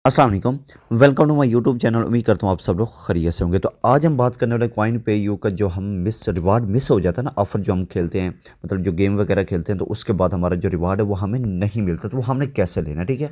अस्सलाम वालेकुम। Welcome to my YouTube channel. उम्मीद करता हूँ आप सब लोग खैरियत से होंगे। तो आज हम बात करने वाले कॉइन पे यू का जो हम रिवार्ड मिस हो जाता है ना, ऑफ़र जो हम खेलते हैं, मतलब जो गेम वगैरह खेलते हैं तो उसके बाद हमारा जो रिवार्ड है वो हमें नहीं मिलता, तो वो हमने कैसे लेना है, ठीक है।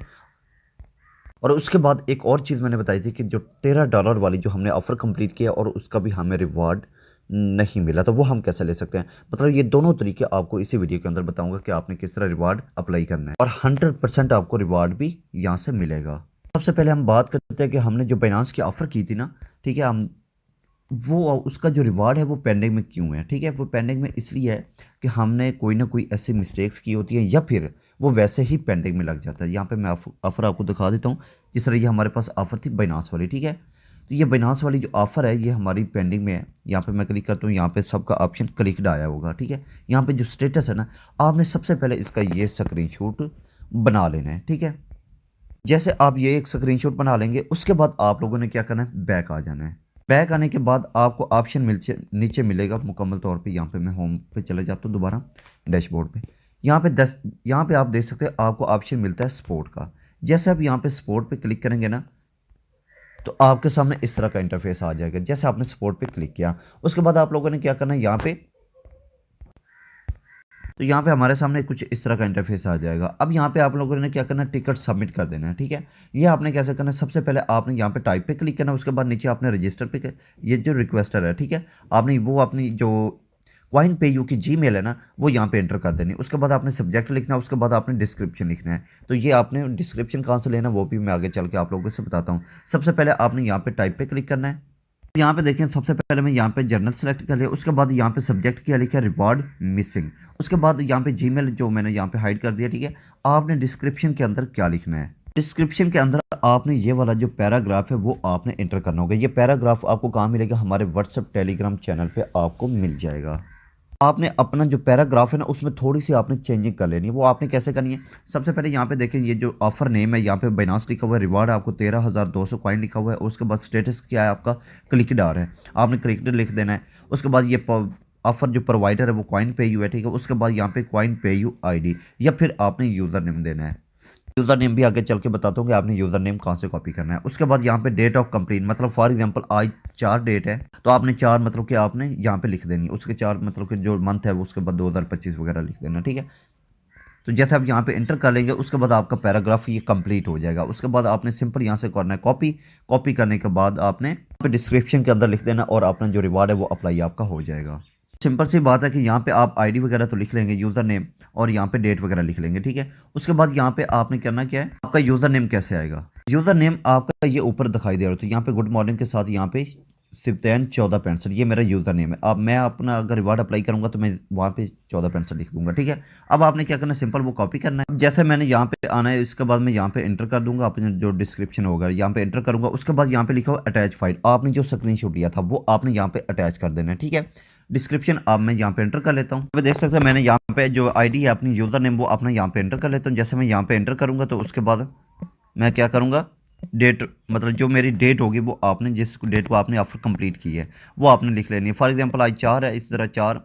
और उसके बाद एक और चीज़ मैंने बताई थी कि जो $13 वाली जो हमने ऑफ़र कंप्लीट किया और उसका भी हमें रिवार्ड नहीं मिला, तो वो हम कैसे ले सकते हैं। मतलब ये दोनों तरीके आपको इसी वीडियो के अंदर बताऊंगा कि आपने किस तरह रिवार्ड अप्लाई करना है और 100% आपको रिवार्ड भी यहाँ से मिलेगा। सबसे पहले हम बात करते हैं कि हमने जो बाइनेंस की ऑफ़र की थी ना, ठीक है, हम वो उसका जो रिवार्ड है वो पेंडिंग में क्यों है, ठीक है। वो पेंडिंग में इसलिए है कि हमने कोई ना कोई ऐसी मिस्टेक्स की होती है या फिर वो वैसे ही पेंडिंग में लग जाता है। यहाँ पे मैं ऑफ़र आपको दिखा देता हूँ। जिस तरह ये हमारे पास ऑफ़र थी बाइनेंस वाली, ठीक है। तो ये बाइनेंस वाली जो ऑफ़र है ये हमारी पेंडिंग में है। यहाँ पे मैं क्लिक करता हूँ, यहाँ पे सबका ऑप्शन क्लिक्ड आया होगा, ठीक है। यहाँ पे जो स्टेटस है ना, आपने सबसे पहले इसका ये स्क्रीनशॉट बना लेना है, ठीक है। जैसे आप ये एक स्क्रीनशॉट बना लेंगे, उसके बाद आप लोगों ने क्या करना है, बैक आ जाना है। बैक आने के बाद आपको ऑप्शन नीचे मिलेगा मुकम्मल तौर पे। यहाँ पे मैं होम पे चले जाता हूँ दोबारा, डैशबोर्ड पे। यहाँ पे आप देख सकते हैं आपको ऑप्शन मिलता है स्पोर्ट का। जैसे आप यहाँ पे स्पोर्ट पे क्लिक करेंगे ना, तो आपके सामने इस तरह का इंटरफेस आ जाएगा। जैसे आपने स्पोर्ट पे क्लिक किया, उसके बाद आप लोगों ने क्या करना है, यहाँ पे तो यहाँ पे हमारे सामने कुछ इस तरह का इंटरफेस आ जाएगा। अब यहाँ पे आप लोगों ने क्या करना है, टिकट सबमिट कर देना है, ठीक है। ये आपने कैसे करना है, सबसे पहले आपने यहाँ पे टाइप पे क्लिक करना है, उसके बाद नीचे आपने रजिस्टर पे ये जो रिक्वेस्टर है, ठीक है, आपने वो अपनी जो कॉइन पे यू की जीमेल है ना, वो यहाँ पे एंटर कर देनी है। उसके बाद आपने सब्जेक्ट लिखना है, उसके बाद आपने डिस्क्रिप्शन लिखना है। तो ये आपने डिस्क्रिप्शन कहाँ से लेना, वो भी मैं आगे चल के आप लोगों से बताता हूँ। सबसे पहले आपने यहाँ पे टाइप पे क्लिक करना है। यहाँ पे देखें, सबसे पहले मैं यहाँ पे जर्नल सेलेक्ट कर लिया, उसके बाद यहाँ पे सब्जेक्ट किया, लिखा रिवार्ड मिसिंग। उसके बाद यहाँ पे जीमेल जो मैंने यहाँ पे हाइड कर दिया, ठीक है। आपने डिस्क्रिप्शन के अंदर क्या लिखना है, डिस्क्रिप्शन के अंदर आपने ये वाला जो पैराग्राफ है वो आपने एंटर करना होगा। ये पैराग्राफ आपको कहाँ मिलेगा, हमारे व्हाट्सएप टेलीग्राम चैनल पे आपको मिल जाएगा। आपने अपना जो पैराग्राफ है ना, उसमें थोड़ी सी आपने चेंजिंग कर लेनी है। वो आपने कैसे करनी है, सबसे पहले यहाँ पे देखें, ये जो ऑफर नेम है यहाँ पे बाइनेंस लिखा हुआ है, रिवार्ड आपको 13,200 कॉइन लिखा हुआ है। उसके बाद स्टेटस क्या है आपका, क्लिकड आ रहा है, आपने क्लिकड लिख देना है। उसके बाद ये ऑफर जो प्रोवाइडर है वो कॉइन पे यू है, ठीक है। उसके बाद यहाँ पे कॉइन पे यू आईडी या फिर आपने यूज़र नेम देना है। यूज़र नेम भी आगे चल के बताता हूँ कि आपने यूज़र नेम कहाँ से कॉपी करना है। उसके बाद यहाँ पे डेट ऑफ कंप्लीट, मतलब फॉर एग्जांपल आज 4 डेट है, तो आपने 4 मतलब कि आपने यहाँ पे लिख देनी है। उसके 4 मतलब कि जो मंथ है वो उसके बाद 2025 वगैरह लिख देना, ठीक है। तो जैसे आप यहाँ पे इंटर कर लेंगे, उसके बाद आपका पैराग्राफ ये कंप्लीट हो जाएगा। उसके बाद आपने सिंपल यहाँ से करना है कॉपी। कॉपी करने के बाद आपने यहाँ पे डिस्क्रिप्शन के अंदर लिख देना और अपना जो रिवार्ड है वो अप्लाई आपका हो जाएगा। सिंपल सी बात है कि यहाँ पे आप आईडी वगैरह तो लिख लेंगे, यूज़र नेम, और यहाँ पे डेट वगैरह लिख लेंगे, ठीक है। उसके बाद यहाँ पे आपने करना क्या है, आपका यूज़र नेम कैसे आएगा, यूज़र नेम आपका ये ऊपर दिखाई दे रहा है। तो यहाँ पे गुड मॉर्निंग के साथ यहाँ पे सिप्तैन 1465, ये मेरा यूज़र नेम है। अब मैं अपना अगर रिवार्ड अप्लाई करूँगा तो मैं वहाँ पे 1465 लिख दूंगा, ठीक है। अब आपने क्या करना है, सिंपल वो कॉपी करना है। जैसे मैंने यहाँ पे आना है, इसके बाद मैं यहाँ पे एंटर कर दूंगा, अपने जो डिस्क्रिप्शन होगा यहाँ पे एंटर करूंगा। उसके बाद यहाँ पे लिखा हुआ अटैच फाइल, आपने जो स्क्रीनशॉट लिया था वो आपने यहाँ पे अटैच कर देना है, ठीक है। डिस्क्रिप्शन अब मैं यहाँ पे एंटर कर लेता हूँ। देख सकते हैं मैंने यहाँ पे जो आईडी है अपनी यूज़र नेम वो अपना यहाँ पे एंटर कर लेता हूँ। जैसे मैं यहाँ पे एंटर करूँगा तो उसके बाद मैं क्या करूँगा, डेट, मतलब जो मेरी डेट होगी वो आपने जिस डेट को आपने ऑफर कंप्लीट की है वो आपने लिख लेनी है। फॉर एग्जांपल आज 4 है, इस तरह 4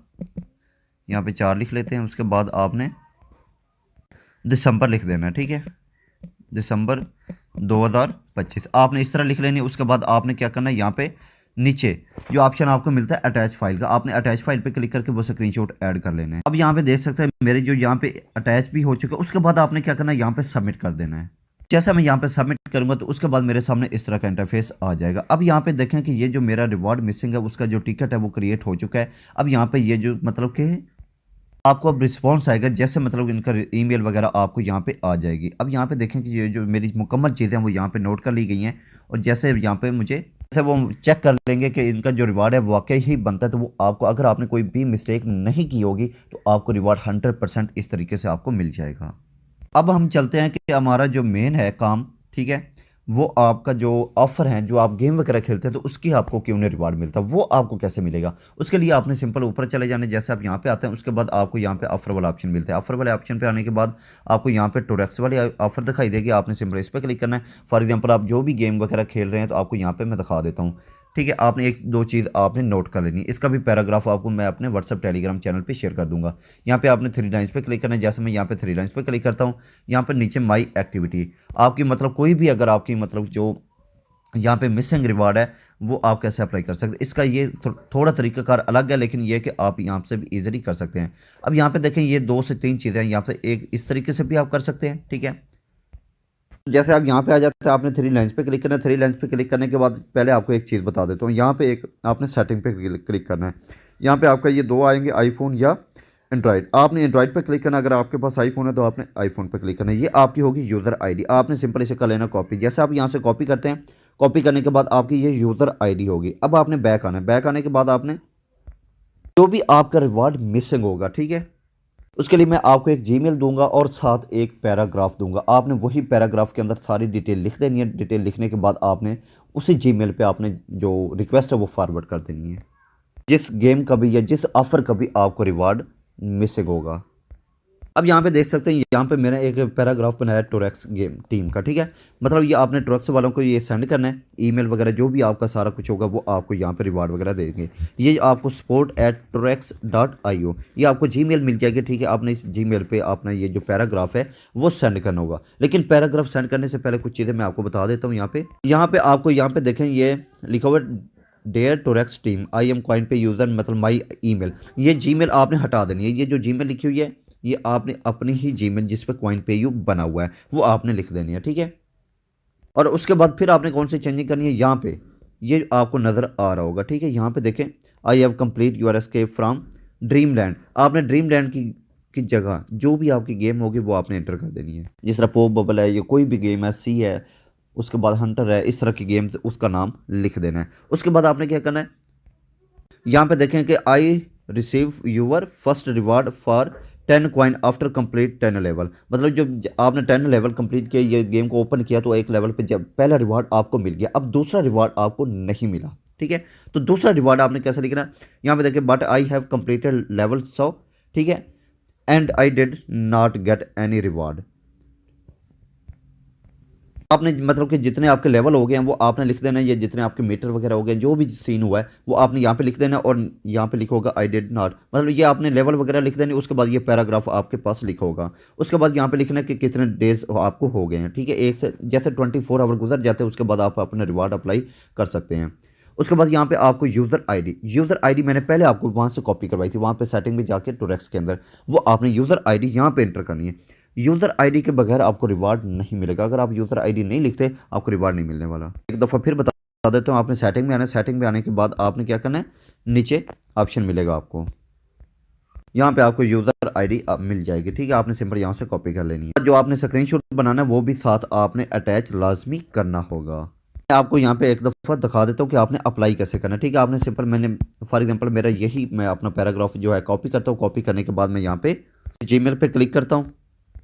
यहाँ पे 4 लिख लेते हैं। उसके बाद आपने दिसंबर लिख देना है, ठीक है, दिसंबर 2025 आपने इस तरह लिख लेनी है। उसके बाद आपने क्या करना है, यहाँ पे नीचे जो ऑप्शन आपको मिलता है अटैच फाइल का, आपने अटैच फाइल पे क्लिक करके वो स्क्रीनशॉट ऐड कर लेना है। अब यहाँ पे देख सकते हैं मेरे जो यहाँ पे अटैच भी हो चुका है। उसके बाद आपने क्या करना है, यहाँ पे सबमिट कर देना है। जैसा मैं यहाँ पे सबमिट करूंगा तो उसके बाद मेरे सामने इस तरह का इंटरफेस आ जाएगा। अब यहाँ पे देखें कि ये जो मेरा रिवॉर्ड मिसिंग है उसका जो टिकट है वो क्रिएट हो चुका है। अब यहाँ पे ये जो मतलब कि आपको अब रिस्पॉन्स आएगा, जैसे मतलब इनका ईमेल वगैरह आपको यहाँ पे आ जाएगी। अब यहाँ पे देखें कि ये जो मेरी मुकम्मल चीज़ें हैं वो यहाँ पे नोट कर ली गई हैं। और जैसे यहाँ पे मुझे जैसे वो चेक कर लेंगे कि इनका जो रिवार्ड है वाकई ही बनता है, तो वो आपको, अगर आपने कोई भी मिस्टेक नहीं की होगी तो आपको रिवार्ड 100% इस तरीके से आपको मिल जाएगा। अब हम चलते हैं कि हमारा जो मेन है काम, ठीक है, वो आपका जो ऑफ़र है, जो आप गेम वगैरह खेलते हैं तो उसकी आपको क्यों नहीं रिवार्ड मिलता, वो आपको कैसे मिलेगा। उसके लिए आपने सिंपल ऊपर चले जाने, जैसे आप यहाँ पे आते हैं उसके बाद आपको यहाँ पे ऑफर वाला ऑप्शन मिलता है। ऑफर वाले ऑप्शन पे आने के बाद आपको यहाँ पे टोरेक्स वाली ऑफर दिखाई देगी, आपने सिंपल इस पर क्लिक करना है। फॉर एग्जाम्पल आप जो भी गेम वगैरह खेल रहे हैं तो आपको यहाँ पर मैं दिखा देता हूँ, ठीक है, आपने एक दो चीज़ आपने नोट कर लेनी है। इसका भी पैराग्राफ आपको मैं अपने व्हाट्सअप टेलीग्राम चैनल पे शेयर कर दूंगा। यहाँ पे आपने थ्री लाइन्स पे क्लिक करना है। जैसे मैं यहाँ पे थ्री लाइन्स पे क्लिक करता हूँ, यहाँ पर नीचे माई एक्टिविटी, आपकी मतलब कोई भी अगर आपकी मतलब जो यहाँ पे मिसिंग रिवार्ड है वो आप कैसे अप्लाई कर सकते हैं। इसका ये थोड़ा तरीकाकार अलग है, लेकिन ये कि आप यहाँ से भी इजीली कर सकते हैं। अब यहाँ पे देखें, ये 2 से 3 चीज़ें हैं। यहाँ पे एक इस तरीके से भी आप कर सकते हैं, ठीक है। जैसे आप यहाँ पे आ जाते हैं, आपने थ्री लाइन्स पे क्लिक करना है। थ्री लाइन्स पे क्लिक करने के बाद पहले आपको एक चीज़ बता देता हूँ। यहाँ पे एक आपने सेटिंग पे क्लिक करना है। यहाँ पे आपका ये दो आएंगे, आईफोन या एंड्रॉइड। आपने एंड्रॉइड पे क्लिक करना, अगर आपके पास आईफोन है तो आपने आईफोन पे क्लिक करना है। ये आपकी होगी यूज़र आईडी। आपने सिंपल इसे कर लेना कॉपी। जैसे आप यहाँ से कॉपी करते हैं, कॉपी करने के बाद आपकी ये यूज़र आईडी होगी। अब आपने बैक आना है। बैक आने के बाद आपने जो भी आपका रिवार्ड मिसिंग होगा, ठीक है, उसके लिए मैं आपको एक जीमेल दूंगा और साथ एक पैराग्राफ दूंगा। आपने वही पैराग्राफ के अंदर सारी डिटेल लिख देनी है। डिटेल लिखने के बाद आपने उसी जीमेल पे आपने जो रिक्वेस्ट है वो फॉरवर्ड कर देनी है। जिस गेम का भी या जिस ऑफर का भी आपको रिवार्ड मिसिंग होगा। अब यहाँ पे देख सकते हैं, यहाँ पे मेरा एक पैराग्राफ बनाया टोरेक्स गेम टीम का, ठीक है। मतलब ये आपने टोरेक्स वालों को ये सेंड करना है, ईमेल वगैरह जो भी आपका सारा कुछ होगा वो आपको यहाँ पे रिवार्ड वगैरह देंगे। ये आपको support@torex.io ये आपको जीमेल मिल जाएगी, ठीक है। आपने इस जीमेल पे अपना ये जो पैराग्राफ है वो सेंड करना होगा। लेकिन पैराग्राफ सेंड करने से पहले कुछ चीज़ें मैं आपको बता देता हूँ। यहाँ पे आपको यहाँ पे देखें, ये लिखा हुआ डेयर टोरेक्स टीम आई एम कॉइन पे यूज़र मतलब माई ईमेल। ये जीमेल आपने हटा देनी है। ये जो जीमेल लिखी हुई है ये आपने अपनी ही जीमेल जिस पे कॉइन पे यू बना हुआ है वो आपने लिख देनी है, ठीक है। और उसके बाद फिर आपने कौन सी चेंजिंग करनी है, यहाँ पे ये आपको नज़र आ रहा होगा, ठीक है। यहाँ पे देखें, I have complete your escape from Dreamland. आपने ड्रीमलैंड की जगह जो भी आपकी गेम होगी वो आपने एंटर कर देनी है। जिस तरह पॉप बबल है, ये कोई भी गेम है, सी है, उसके बाद हंटर है, इस तरह की गेम्स उसका नाम लिख देना है। उसके बाद आपने क्या करना है, यहाँ पे देखें कि I receive your first reward for 10 coin after complete 10 level. मतलब जब आपने 10 लेवल कंप्लीट किया, ये गेम को ओपन किया, तो एक लेवल पे जब पहला रिवार्ड आपको मिल गया, अब दूसरा रिवार्ड आपको नहीं मिला, ठीक है। तो दूसरा रिवार्ड आपने कैसे लिखना है, यहाँ पे देखिए, but I have completed level 100, ठीक है, and I did not get any reward. आपने मतलब कि जितने आपके लेवल हो गए हैं वो आपने लिख देना है। ये जितने आपके मीटर वगैरह हो गए, जो भी सीन हुआ है वो आपने यहाँ पे लिख देना है। और यहाँ पे लिखा होगा आई डिड नॉट, मतलब ये आपने लेवल वगैरह लिख देने। उसके बाद ये पैराग्राफ आपके पास लिखा होगा। उसके बाद यहाँ पे लिखना है कि कितने डेज आपको हो गए हैं, ठीक है। एक से जैसे 24 आवर गुजर जाते हैं उसके बाद आप अपने रिवार्ड अप्लाई कर सकते हैं। उसके बाद यहाँ पे आपको यूज़र आईडी मैंने पहले आपको वहाँ से कॉपी करवाई थी, वहाँ पे सेटिंग में जाके टोरेक्स के अंदर वो आपने यूज़र आईडी यहाँ पे एंटर करनी है। यूज़र आईडी के बगैर आपको रिवार्ड नहीं मिलेगा। अगर आप यूज़र आईडी नहीं लिखते आपको रिवार्ड नहीं मिलने वाला। एक दफ़ा फिर बता देता हूँ, आपने सेटिंग में आना है। सेटिंग में आने के बाद आपने क्या करना है, नीचे ऑप्शन मिलेगा आपको, यहाँ पे आपको यूज़र आईडी मिल जाएगी, ठीक है। आपने सिंपल यहाँ से कॉपी कर लेनी है। जो आपने स्क्रीनशॉट बनाना है वो भी साथ आपने अटैच लाजमी करना होगा। मैं आपको यहाँ पे एक दफ़ा दिखा देता हूँ कि आपने अप्लाई कैसे करना है, ठीक है। आपने सिंपल, मैंने फॉर एग्जांपल मेरा यही, मैं अपना पैराग्राफ जो है कॉपी करता हूँ। कॉपी करने के बाद मैं यहाँ पे जीमेल पे क्लिक करता हूँ।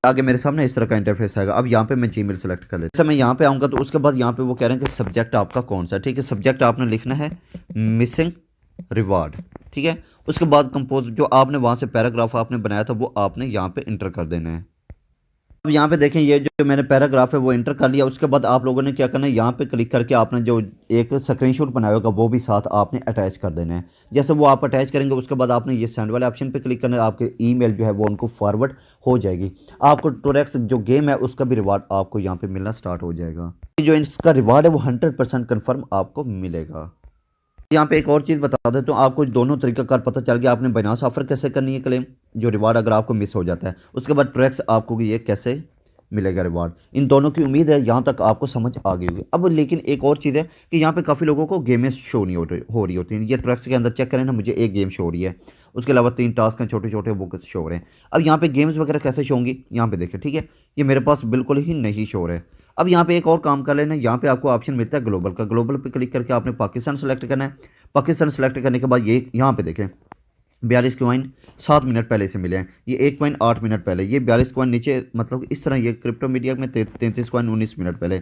आगे मेरे सामने इस तरह का इंटरफेस आएगा। अब यहाँ पे मैं जीमेल सेलेक्ट कर लेता हूँ। मैं यहाँ पे आऊँगा तो उसके बाद यहाँ पे वो कह रहे हैं कि सब्जेक्ट आपका कौन सा है, ठीक है। सब्जेक्ट आपने लिखना है मिसिंग रिवार्ड, ठीक है। उसके बाद कंपोज जो आपने वहाँ से पैराग्राफ आपने बनाया था वो आपने यहाँ पे इंटर कर देना है। अब यहाँ पे देखें, ये जो मैंने पैराग्राफ है वो इंटर कर लिया। उसके बाद आप लोगों ने क्या करना है, यहाँ पे क्लिक करके आपने जो एक स्क्रीनशॉट बनाया होगा वो भी साथ आपने अटैच कर देना है। जैसे वो आप अटैच करेंगे उसके बाद आपने ये सेंड वाले ऑप्शन पे क्लिक करना है। आपके ईमेल जो है वो उनको फॉरवर्ड हो जाएगी। आपको टोरेक्स जो गेम है उसका भी रिवार्ड आपको यहाँ पे मिलना स्टार्ट हो जाएगा। जो इसका रिवार्ड है वो 100% कन्फर्म आपको मिलेगा। यहाँ पे एक और चीज़ बता देता हूँ, आपको दोनों तरीकाकार पता चल गया। आपने बाइनांस ऑफर कैसे करनी है क्लेम, जो रिवार्ड अगर आपको मिस हो जाता है। उसके बाद टोरेक्स आपको ये कैसे मिलेगा रिवार्ड, इन दोनों की उम्मीद है यहाँ तक आपको समझ आ गई होगी। अब लेकिन एक और चीज़ है कि यहाँ पे काफ़ी लोगों को गेमें शो नहीं हो रही होती हैं। ये टोरेक्स के अंदर चेक करें ना, मुझे एक गेम शो हो रही है, उसके अलावा 3 टास्क हैं छोटे छोटे वो शो हो रहे हैं। अब यहाँ पे गेम्स वगैरह कैसे शो होंगी, यहाँ पे देखें, ठीक है। ये मेरे पास बिल्कुल ही नहीं शो हो रहे। अब यहाँ पे एक और काम कर लेना, यहाँ पे आपको ऑप्शन मिलता है ग्लोबल का। ग्लोबल पे क्लिक करके आपने पाकिस्तान सेलेक्ट करना है। पाकिस्तान सेलेक्ट करने के बाद ये यहाँ पे देखें 42 कॉइन 7 मिनट पहले से मिले हैं। ये 1 कॉइन 8 मिनट पहले, ये 42 कॉइन नीचे, मतलब इस तरह ये क्रिप्टो मीडिया में 33 कॉइन 19 मिनट पहले।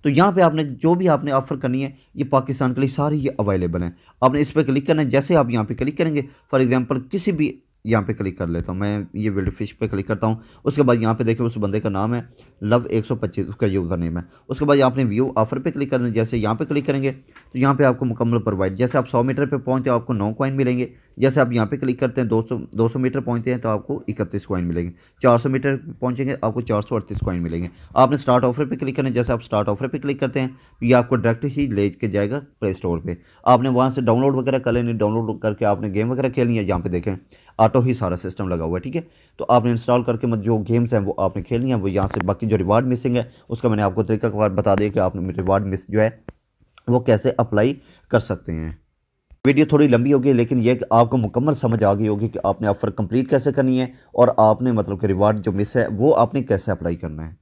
तो यहाँ पे आपने जो भी आपने ऑफर करनी है ये पाकिस्तान के लिए सारी ये अवेलेबल हैं। आपने इस पर क्लिक करना है। जैसे आप यहाँ पे क्लिक करेंगे, फॉर एग्जांपल किसी भी यहाँ पे क्लिक कर लेता हूँ, मैं ये विल्ड फिश पे क्लिक करता हूँ। उसके बाद यहाँ पे देखिए उस बंदे का नाम है लव 125, उसका यूज़र नेम है। उसके बाद आपने व्यू ऑफर पे क्लिक करना है। जैसे यहाँ पे क्लिक करेंगे तो यहाँ पे आपको मुकम्मल प्रोवाइड, जैसे आप 100 मीटर पे पहुँचते हो आपको 9 कॉइन मिलेंगे। जैसे आप यहाँ पे क्लिक करते हैं 200 मीटर पहुँचते हैं तो आपको 31 कॉइन मिलेंगे। 400 मीटर पहुँचेंगे आपको 438 कॉइन मिलेंगे। आपने स्टार्ट ऑफर पे क्लिक करना है। जैसे आप स्टार्ट ऑफर पे क्लिक करते हैं तो ये आपको डायरेक्ट ही ले के जाएगा प्ले स्टोर पे। आपने वहाँ से डाउनलोड वगैरह कर लेनी, डाउनलोड करके आपने गेम वगैरह खेलनी है। यहाँ पे देखें ऑटो ही सारा सिस्टम लगा हुआ है, ठीक है। तो आपने इंस्टॉल करके मत जो गेम्स हैं वो आपने खेलनी है वो यहाँ से। बाकी जो रिवार्ड मिसिंग है उसका मैंने आपको तरीका बता दिया कि आपने रिवार्ड मिस जो है वो कैसे अप्लाई कर सकते हैं। वीडियो थोड़ी लंबी होगी लेकिन ये कि आपको मुकम्मल समझ आ गई होगी कि आपने ऑफर कंप्लीट कैसे करनी है और आपने मतलब कि रिवार्ड जो मिस है वो आपने कैसे अप्लाई करना है।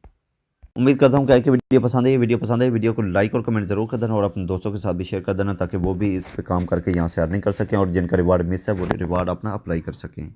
उम्मीद करता हूँ कि वीडियो पसंद है। वीडियो पसंद है वीडियो को लाइक और कमेंट जरूर कर देना और अपने दोस्तों के साथ भी शेयर कर देना ताकि वो भी इस पे काम करके यहाँ से अर्निंग कर सकें और जिनका रिवार्ड मिस है वो रिवार्ड अपना अप्लाई कर सकें।